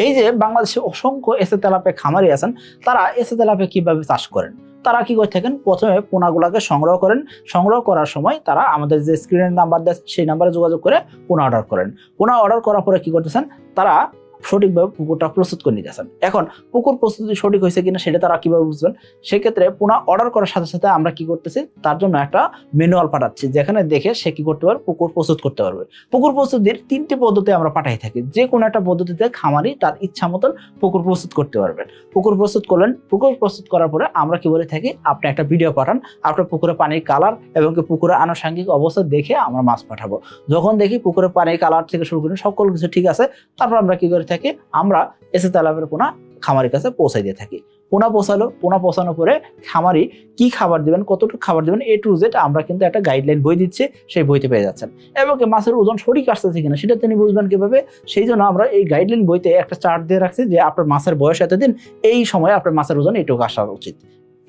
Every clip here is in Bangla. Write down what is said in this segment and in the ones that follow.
এই যে বাংলাদেশে অসংখ্য এসে তেলাপিয়া খামারি আছেন, তারা এসে তেলাপিয়া কিভাবে চাষ করেন? তারা কি করে থাকেন, প্রথমে পোনাগুলাকে সংগ্রহ করেন। সংগ্রহ করার সময় তারা আমাদের যে স্ক্রিনের নাম্বার দেয় সেই নাম্বারে যোগাযোগ করে পোনা অর্ডার করেন। পোনা অর্ডার করার পরে কি করতেছেন, তারা সঠিকভাবে পুকুরটা প্রস্তুত করে নিতেছেন। এখন পুকুর প্রস্তুতি সঠিক হয়েছে কিনা সেটা তারা কিভাবে বুঝবেন? সেক্ষেত্রে পোনা অর্ডার করার সাথে সাথে আমরা কি করতেছি, তার জন্য একটা ম্যানুয়াল পাঠাচ্ছি, যেখানে দেখে সে কি করতে পারবে, পুকুর প্রস্তুত করতে পারবে। পুকুর প্রস্তুতির 3টি পদ্ধতি আমরা পাঠাই থাকি। যে কোনো একটা পদ্ধতিতে খামারি তার ইচ্ছা মতন পুকুর প্রস্তুত করতে পারবেন। পুকুর প্রস্তুত করলেন, পুকুর প্রস্তুত করার পরে আমরা কি বলে থাকি, আপনি একটা ভিডিও পাঠান, আপনার পুকুরে পানির কালার এবং পুকুরের আনুষঙ্গিক অবস্থা দেখে আমরা মাছ পাঠাবো। যখন দেখি পুকুরে পানির কালার থেকে শুরু করে সকল কিছু ঠিক আছে, তারপর আমরা কি করে থাকি, আমরা এসে তেলাপিয়ার পোনা খামারির কাছে পৌঁছাই দিয়ে থাকি। পোনা পৌঁছালো, পোনা পৌঁছানোর পরে খামারি কি খাবার দিবেন, কতটুকু খাবার দিবেন, A to Z আমরা কিন্তু একটা গাইডলাইন বই দিচ্ছি, সেই বইতে পেয়ে যাচ্ছেন। এবং মাছের ওজন সঠিক আসতেছে কিনা সেটা তিনি বুঝবেন কিভাবে, সেই জন্য আমরা এই গাইডলাইন বইতে একটা চার্ট দিয়ে রাখছি যে আপনার মাছের বয়স এতদিন, এই সময় আপনার মাছের ওজন এইটুকু আসা উচিত।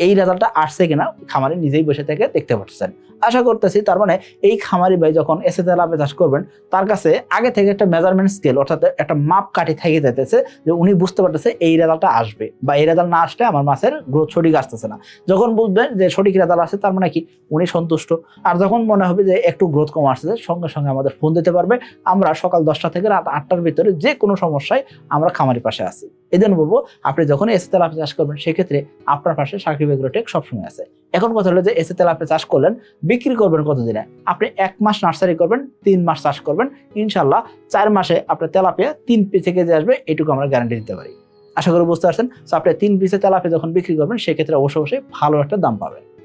এই রেজাল্টটা আসছে কিনা খামারি নিজেই বসে থেকে দেখতে পাচ্ছেন। আশা করতেছি তার মানে এই খামারি ভাই যখন এসে তেলাপিয়া চাষ করবেন, তার কাছে আগে থেকে একটা মেজারমেন্ট স্কেল অর্থাৎ একটা মাপ কাঠি থেকে যেতেছে, যে উনি বুঝতে পারতেছে এই রেজাল্টটা আসবে বা এই রেজাল্ট না আসলে আমার মাছের গ্রোথ সঠিক আসতেছে না। যখন বুঝবেন যে সঠিক রেজাল্ট আসছে, তার মানে কি উনি সন্তুষ্ট। আর যখন মনে হবে যে একটু গ্রোথ কম আসছে, সঙ্গে সঙ্গে আমাদের ফোন দিতে পারবে। আমরা সকাল 10টা থেকে রাত 8টার ভিতরে যে কোনো সমস্যায় আমরা খামারির পাশে আছি। এই জন্য বলবো, আপনি যখন এসে তেলাপিয়া চাষ করবেন, সেক্ষেত্রে আপনার পাশে সাকিব এগ্রোটেক সবসময় আছে। এখন কথা হলো যে এসে তেলাপিয়া চাষ করলেন, বিক্রি করবেন কতদিনে? আপনি 1 মাস নার্সারি করবেন, 3 মাস চাষ করবেন, ইনশাল্লাহ 4 মাসে আপনার তেলাপিয়া 3 পিস থেকে যে আসবে, এটুকু আমরা গ্যারান্টি দিতে পারি। আশা করি বুঝতে পারছেন। আপনি 3 পিসে তেলাপিয়া যখন বিক্রি করবেন, সেক্ষেত্রে অবশ্যই ভালো একটা দাম পাবেন।